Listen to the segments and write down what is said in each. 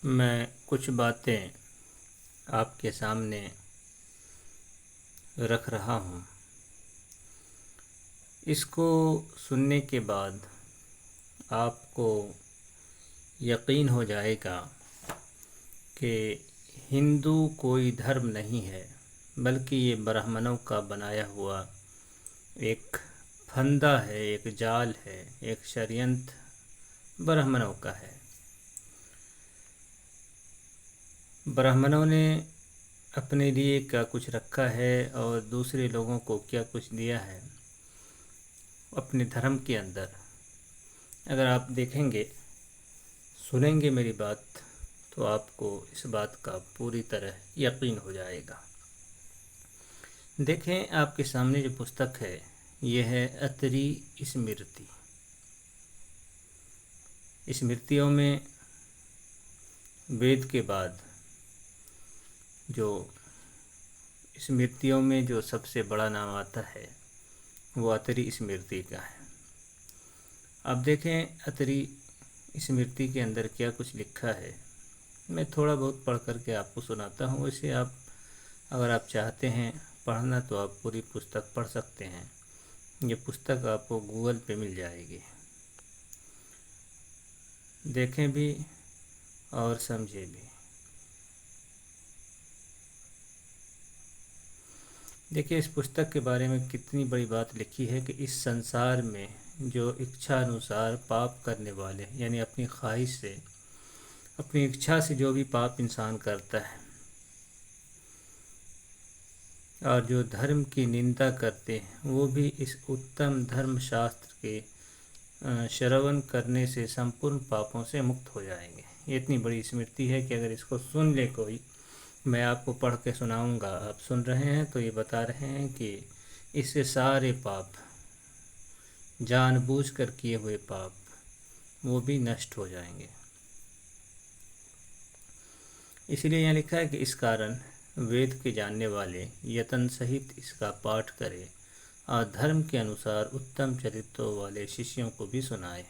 मैं कुछ बातें आपके सामने रख रहा हूँ। इसको सुनने के बाद आपको यकीन हो जाएगा कि हिंदू कोई धर्म नहीं है, बल्कि ये ब्राह्मणों का बनाया हुआ एक फंदा है, एक जाल है, एक षड्यंत्र ब्राह्मणों का है। ब्राह्मणों ने अपने लिए क्या कुछ रखा है और दूसरे लोगों को क्या कुछ दिया है अपने धर्म के अंदर। अगर आप देखेंगे, सुनेंगे मेरी बात, तो आपको इस बात का पूरी तरह यकीन हो जाएगा। देखें, आपके सामने जो पुस्तक है यह है अत्रि स्मृति। स्मृतियों में वेद के बाद जो स्मृतियों में जो सबसे बड़ा नाम आता है वो अत्रि स्मृति का है। अब देखें अत्रि स्मृति के अंदर क्या कुछ लिखा है। मैं थोड़ा बहुत पढ़ करके आपको सुनाता हूँ। वैसे आप अगर आप चाहते हैं पढ़ना तो आप पूरी पुस्तक पढ़ सकते हैं। ये पुस्तक आपको गूगल पे मिल जाएगी। देखें भी और समझें भी। देखिए, इस पुस्तक के बारे में कितनी बड़ी बात लिखी है कि इस संसार में जो इच्छा अनुसार पाप करने वाले, यानी अपनी ख्वाहिश से, अपनी इच्छा से जो भी पाप इंसान करता है और जो धर्म की निंदा करते हैं, वो भी इस उत्तम धर्मशास्त्र के श्रवण करने से संपूर्ण पापों से मुक्त हो जाएंगे। ये इतनी बड़ी स्मृति है कि अगर इसको सुन ले कोई, मैं आपको पढ़ के सुनाऊंगा, आप सुन रहे हैं तो ये बता रहे हैं कि इससे सारे पाप, जानबूझकर किए हुए पाप, वो भी नष्ट हो जाएंगे। इसलिए यहाँ लिखा है कि इस कारण वेद के जानने वाले यतन सहित इसका पाठ करें और धर्म के अनुसार उत्तम चरित्रों वाले शिष्यों को भी सुनाए।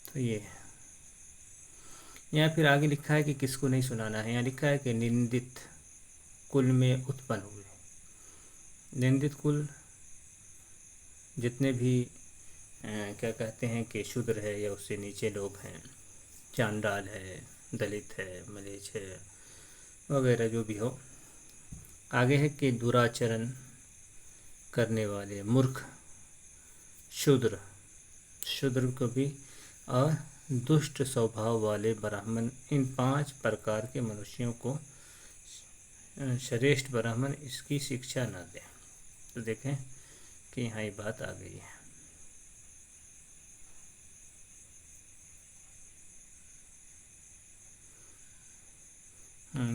तो ये यहाँ फिर आगे लिखा है कि किसको नहीं सुनाना है। यहाँ लिखा है कि निंदित कुल में उत्पन्न हुए। निंदित कुल जितने भी क्या कहते हैं कि शूद्र है या उससे नीचे लोग हैं, चांडाल है, दलित है, मलेच्छ है, वगैरह जो भी हो। आगे है कि दुराचरण करने वाले, मूर्ख, शूद्र, शूद्र को भी, और दुष्ट स्वभाव वाले ब्राह्मण, इन 5 प्रकार के मनुष्यों को श्रेष्ठ ब्राह्मण इसकी शिक्षा न दें। तो देखें कि यहाँ ये बात आ गई है।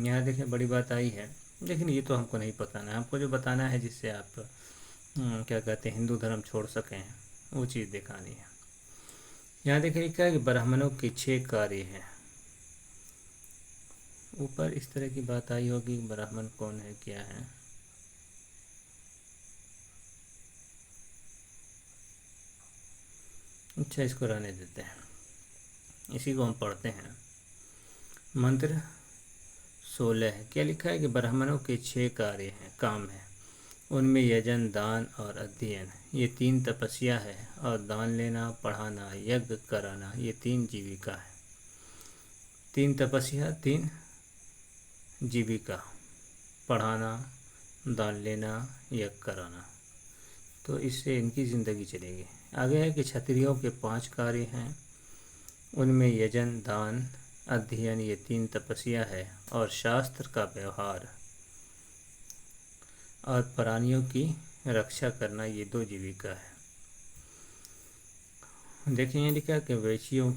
यहाँ देखें बड़ी बात आई है, लेकिन ये तो हमको नहीं बताना है। हमको जो बताना है जिससे आप क्या कहते हैं हिंदू धर्म छोड़ सकें, वो चीज़ दिखानी है। यहाँ देखें लिखा है कि ब्राह्मणों के 6 कार्य हैं। ऊपर इस तरह की बात आई होगी, ब्राह्मण कौन है, क्या है। अच्छा, इसको रहने देते हैं, इसी को हम पढ़ते हैं। मंत्र 16 है। क्या लिखा है कि ब्राह्मणों के 6 कार्य हैं, काम है। उनमें यजन, दान और अध्ययन, ये 3 तपस्या है, और दान लेना, पढ़ाना, यज्ञ कराना, ये 3 जीविका है। 3 तपस्या, 3 जीविका, पढ़ाना, दान लेना, यज्ञ कराना, तो इससे इनकी ज़िंदगी चलेगी। आगे है कि क्षत्रियों के 5 कार्य हैं। उनमें यजन, दान, अध्ययन, ये 3 तपस्या है, और शास्त्र का व्यवहार और प्राणियों की रक्षा करना, ये 2 जीविका है। देखिए यहाँ लिखा कि वैश्यों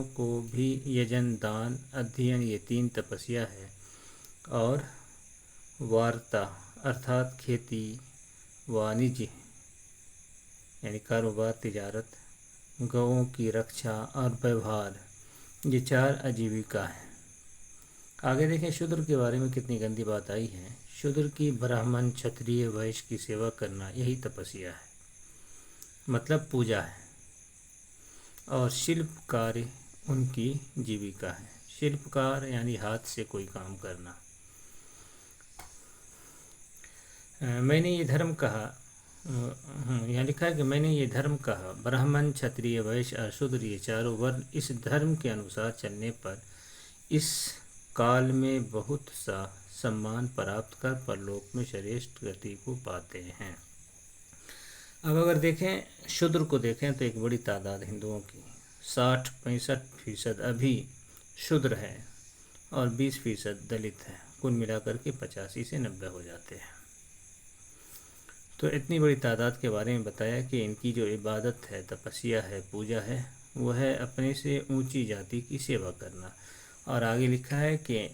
को भी यजन, दान, अध्ययन, ये 3 तपस्या है, और वार्ता अर्थात खेती, वाणिज्य यानी कारोबार, तिजारत, गौओं की रक्षा और व्यवहार, ये 4 आजीविका है। आगे देखें शूद्र के बारे में कितनी गंदी बात आई है। शूद्र की ब्राह्मण, क्षत्रिय, वैश्य की सेवा करना, यही तपस्या है, मतलब पूजा है। और शिल्प कार्य उनकी जीविका है। शिल्पकार यानी हाथ से कोई काम करना। मैंने ये धर्म कहा, यहाँ लिखा है कि मैंने ये धर्म कहा, ब्राह्मण क्षत्रिय वैश्य और शूद्र ये चारों वर्ण इस धर्म के अनुसार चलने पर इस काल में बहुत सा सम्मान प्राप्त कर परलोक में श्रेष्ठ गति को पाते हैं। अब अगर देखें शूद्र को देखें तो एक बड़ी तादाद हिंदुओं की 60-65% अभी शूद्र है और 20% दलित है। कुल मिलाकर के 85 से 90 हो जाते हैं। तो इतनी बड़ी तादाद के बारे में बताया कि इनकी जो इबादत है, तपस्या है, पूजा है, वह है अपने से ऊंची जाति की सेवा करना। और आगे लिखा है कि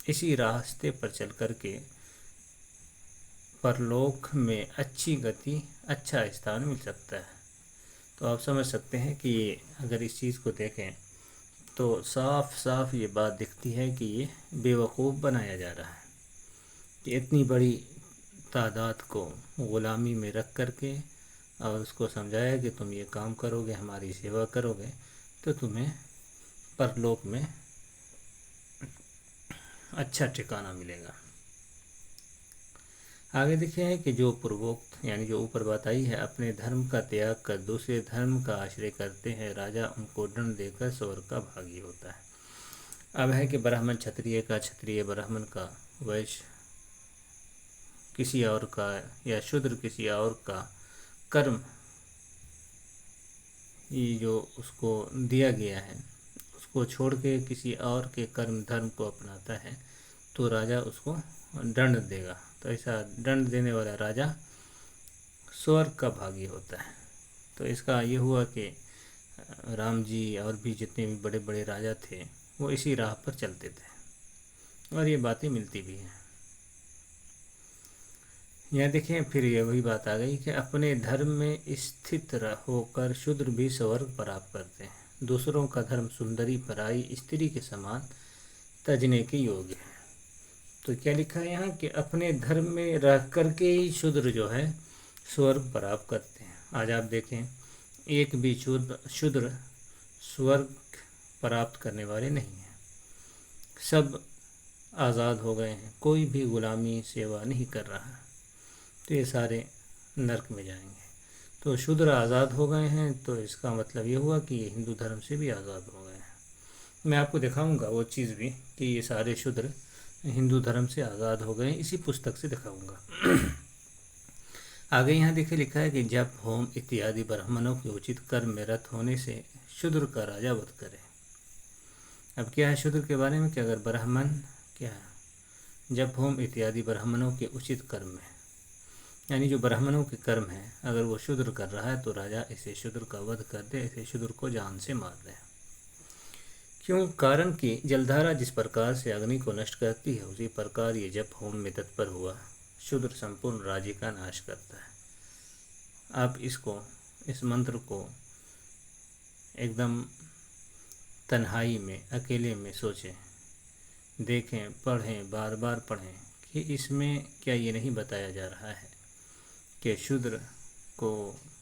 इसी रास्ते पर चल कर के परलोक में अच्छी गति, अच्छा स्थान मिल सकता है। तो आप समझ सकते हैं कि ये अगर इस चीज़ को देखें तो साफ साफ ये बात दिखती है कि ये बेवकूफ़ बनाया जा रहा है कि इतनी बड़ी तादाद को ग़ुलामी में रख कर के और उसको समझाया कि तुम ये काम करोगे, हमारी सेवा करोगे तो तुम्हें परलोक में अच्छा ठिकाना मिलेगा। आगे देखे हैं कि जो पूर्वोक्त यानी जो ऊपर बात आई है, अपने धर्म का त्याग कर दूसरे धर्म का आश्रय करते हैं, राजा उनको दंड देकर स्वर्ग का भागी होता है। अब है कि ब्राह्मण क्षत्रिय का, क्षत्रिय ब्राह्मण का, वैश्य किसी और का या शूद्र किसी और का कर्म ये जो उसको दिया गया है उसको छोड़ के किसी और के कर्म धर्म को अपनाता है तो राजा उसको दंड देगा। तो ऐसा दंड देने वाला राजा स्वर्ग का भागी होता है। तो इसका ये हुआ कि राम जी और भी जितने भी बड़े बड़े राजा थे वो इसी राह पर चलते थे और ये बातें मिलती भी हैं। यहाँ देखें फिर ये वही बात आ गई कि अपने धर्म में स्थित होकर शूद्र भी स्वर्ग प्राप्त करते हैं। दूसरों का धर्म सुंदरी पराई स्त्री के समान तजने के योग्य है। तो क्या लिखा है यहाँ कि अपने धर्म में रह करके ही शूद्र जो है स्वर्ग प्राप्त करते हैं। आज आप देखें एक भी शूद्र स्वर्ग प्राप्त करने वाले नहीं हैं, सब आज़ाद हो गए हैं, कोई भी गुलामी सेवा नहीं कर रहा, तो ये सारे नरक में जाएंगे। तो शूद्र आज़ाद हो गए हैं तो इसका मतलब ये हुआ कि ये हिंदू धर्म से भी आज़ाद हो गए हैं। मैं आपको दिखाऊंगा वो चीज़ भी कि ये सारे शूद्र हिंदू धर्म से आज़ाद हो गए, इसी पुस्तक से दिखाऊंगा। आगे यहाँ देखिए लिखा है कि जप होम इत्यादि ब्राह्मणों के उचित कर्म में रत होने से शूद्र का राजा वध करे। अब क्या है शूद्र के बारे में कि अगर ब्राह्मण क्या है जप होम इत्यादि ब्राह्मणों के उचित कर्म में, यानी जो ब्राह्मणों के कर्म हैं अगर वो शूद्र कर रहा है तो राजा इसे शूद्र का वध कर दे, इसे शूद्र को जान से मार दे। क्यों? कारण कि जलधारा जिस प्रकार से अग्नि को नष्ट करती है उसी प्रकार ये जप होम में तत्पर हुआ शूद्र संपूर्ण राज्य का नाश करता है। आप इस मंत्र को एकदम तन्हाई में अकेले में सोचें, देखें, पढ़ें, बार बार पढ़ें कि इसमें क्या ये नहीं बताया जा रहा है कि शूद्र को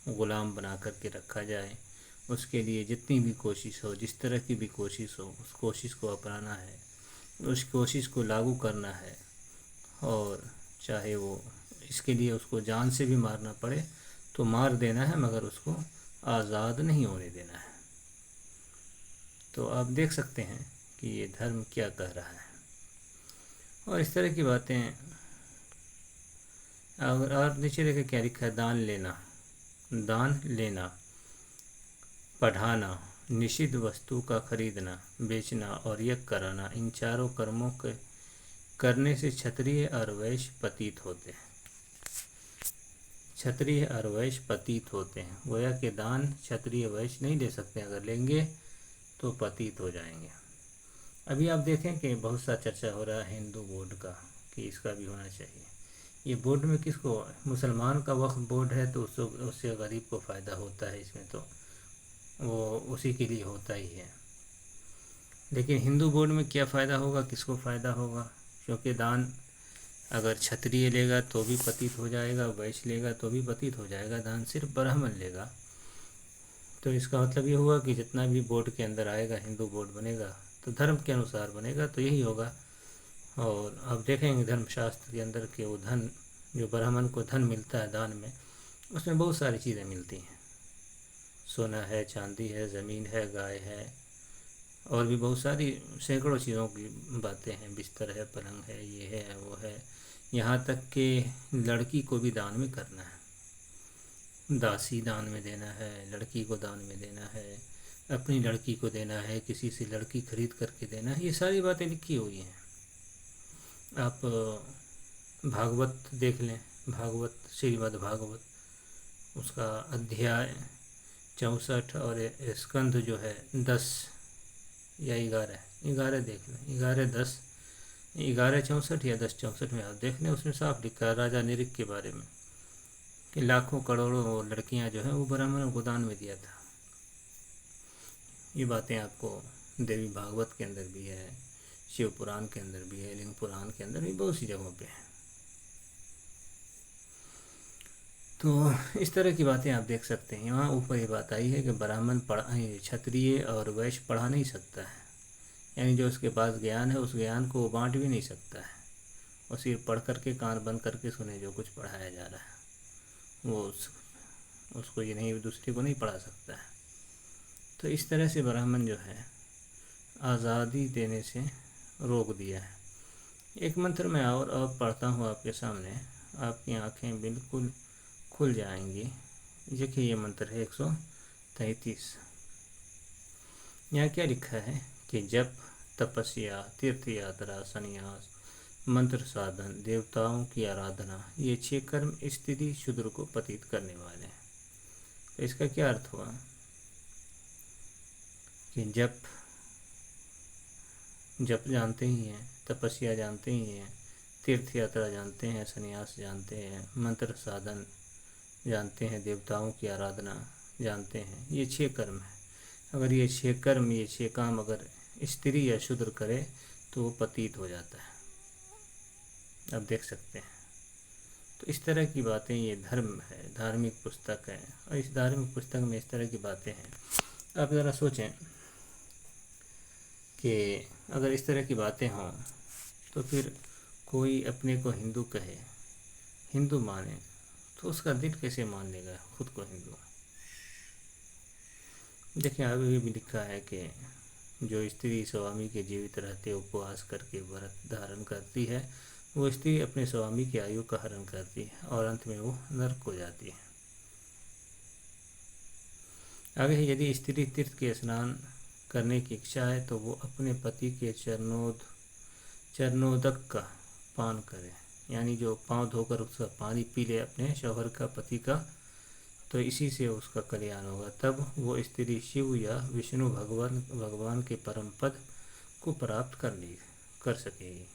ग़ुलाम बना करके रखा जाए, उसके लिए जितनी भी कोशिश हो, जिस तरह की भी कोशिश हो, उस कोशिश को अपनाना है, उस कोशिश को लागू करना है और चाहे वो इसके लिए उसको जान से भी मारना पड़े तो मार देना है, मगर उसको आज़ाद नहीं होने देना है। तो आप देख सकते हैं कि ये धर्म क्या कह रहा है और इस तरह की बातें। और नीचे देखिए क्या लिखा है, दान लेना, पढ़ाना, निषिद्ध वस्तु का खरीदना, बेचना और यज्ञ कराना, इन चारों कर्मों के करने से क्षत्रिय और वैश्य पतित होते हैं। क्षत्रिय और वैश्य पतित होते हैं। गोया के दान क्षत्रिय वैश्य नहीं दे सकते, अगर लेंगे तो पतित हो जाएंगे। अभी आप देखें कि बहुत सा चर्चा हो रहा है हिंदू बोर्ड का कि इसका भी होना चाहिए। ये बोर्ड में किसको, मुसलमान का वक्फ बोर्ड है तो उससे गरीब को फ़ायदा होता है, इसमें तो वो उसी के लिए होता ही है। लेकिन हिंदू बोर्ड में क्या फ़ायदा होगा, किसको फ़ायदा होगा? क्योंकि दान अगर क्षत्रिय लेगा तो भी पतित हो जाएगा, वैश्य लेगा तो भी पतित हो जाएगा, दान सिर्फ ब्राह्मण लेगा। तो इसका मतलब ये हुआ कि जितना भी बोर्ड के अंदर आएगा, हिंदू बोर्ड बनेगा तो धर्म के अनुसार बनेगा, तो यही होगा। और अब देखेंगे धर्मशास्त्र के अंदर के वो धन, जो ब्राह्मण को धन मिलता है दान में, उसमें बहुत सारी चीज़ें मिलती हैं। सोना है, चांदी है, ज़मीन है, गाय है, और भी बहुत सारी सैकड़ों चीज़ों की बातें हैं। बिस्तर है, पलंग है, ये है, वो है, यहाँ तक कि लड़की को भी दान में करना है। दासी दान में देना है, लड़की को दान में देना है, अपनी लड़की को देना है, किसी से लड़की खरीद करके देना है, ये सारी बातें लिखी हुई हैं। आप भागवत देख लें, भागवत, श्रीमद् भागवत, उसका अध्याय 64 और स्कंध जो है 10 या 11 देख लें, 11-10, 11-64 या 10-64 में आप देख लें, उसमें साफ लिखा है राजा निरिक के बारे में कि लाखों करोड़ों लड़कियां जो हैं वो ब्राह्मणों को दान में दिया था। ये बातें आपको देवी भागवत के अंदर भी है, शिव पुराण के अंदर भी है, लिंग पुराण के अंदर भी बहुत सी जगहों पे है। तो इस तरह की बातें आप देख सकते हैं। यहाँ ऊपर ये बात आई है कि ब्राह्मण क्षत्रिय और वैश्य पढ़ा नहीं सकता है, यानी जो उसके पास ज्ञान है उस ज्ञान को वो बांट भी नहीं सकता है। और सिर्फ पढ़ करके कान बंद करके सुने जो कुछ पढ़ाया जा रहा है, वो उसको ये नहीं, दूसरे को नहीं पढ़ा सकता है। तो इस तरह से ब्राह्मण जो है आज़ादी देने से रोक दिया है। एक मंत्र मैं और अब पढ़ता हूँ आपके सामने, आपकी आँखें बिल्कुल खुल जाएंगी। देखिए ये मंत्र है 133। यहाँ क्या लिखा है कि जप, तपस्या, तीर्थ यात्रा, संन्यास, मंत्र साधन, देवताओं की आराधना, ये 6 कर्म स्थिति शूद्र को पतित करने वाले हैं। तो इसका क्या अर्थ हुआ कि जप जानते ही हैं, तपस्या जानते ही हैं, तीर्थ यात्रा जानते हैं, संन्यास जानते हैं, मंत्र साधन जानते हैं, देवताओं की आराधना जानते हैं, ये 6 कर्म है। अगर ये 6 कर्म, ये 6 काम अगर स्त्री या शूद्र करे तो वो पतित हो जाता है। आप देख सकते हैं। तो इस तरह की बातें, ये धर्म है, धार्मिक पुस्तक है, और इस धार्मिक पुस्तक में इस तरह की बातें हैं। आप ज़रा सोचें कि अगर इस तरह की बातें हों तो फिर कोई अपने को हिंदू कहे, हिंदू माने, तो उसका दिल कैसे मान लेगा खुद को हिंदू। देखिए आगे भी लिखा है कि जो स्त्री स्वामी के जीवित रहते उपवास करके व्रत धारण करती है, वो स्त्री अपने स्वामी की आयु का हरण करती है और अंत में वो नरक हो जाती है। आगे यदि स्त्री तीर्थ के स्नान करने की इच्छा है तो वो अपने पति के चरणोदक का पान करे, यानी जो पांव धोकर उसका पानी पी ले अपने शौहर का, पति का, तो इसी से उसका कल्याण होगा। तब वो स्त्री शिव या विष्णु भगवान के परम पद को प्राप्त कर सकेगी।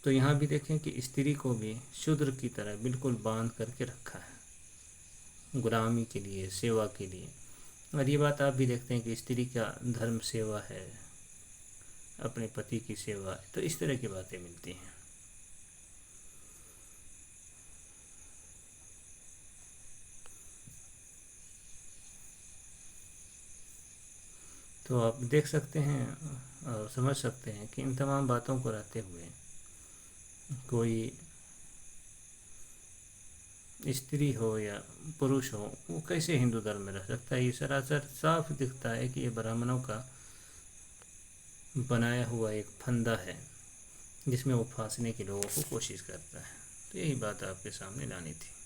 तो यहाँ भी देखें कि स्त्री को भी शूद्र की तरह बिल्कुल बांध करके रखा है, गुलामी के लिए, सेवा के लिए। और ये बात आप भी देखते हैं कि स्त्री का धर्म सेवा है, अपने पति की सेवा है। तो इस तरह की बातें मिलती हैं। तो आप देख सकते हैं और समझ सकते हैं कि इन तमाम बातों को रहते हुए कोई स्त्री हो या पुरुष हो, वो कैसे हिंदू धर्म में रह सकता है। ये सरासर साफ दिखता है कि ये ब्राह्मणों का बनाया हुआ एक फंदा है जिसमें वो फांसने की लोगों को कोशिश करता है। तो यही बात आपके सामने लानी थी।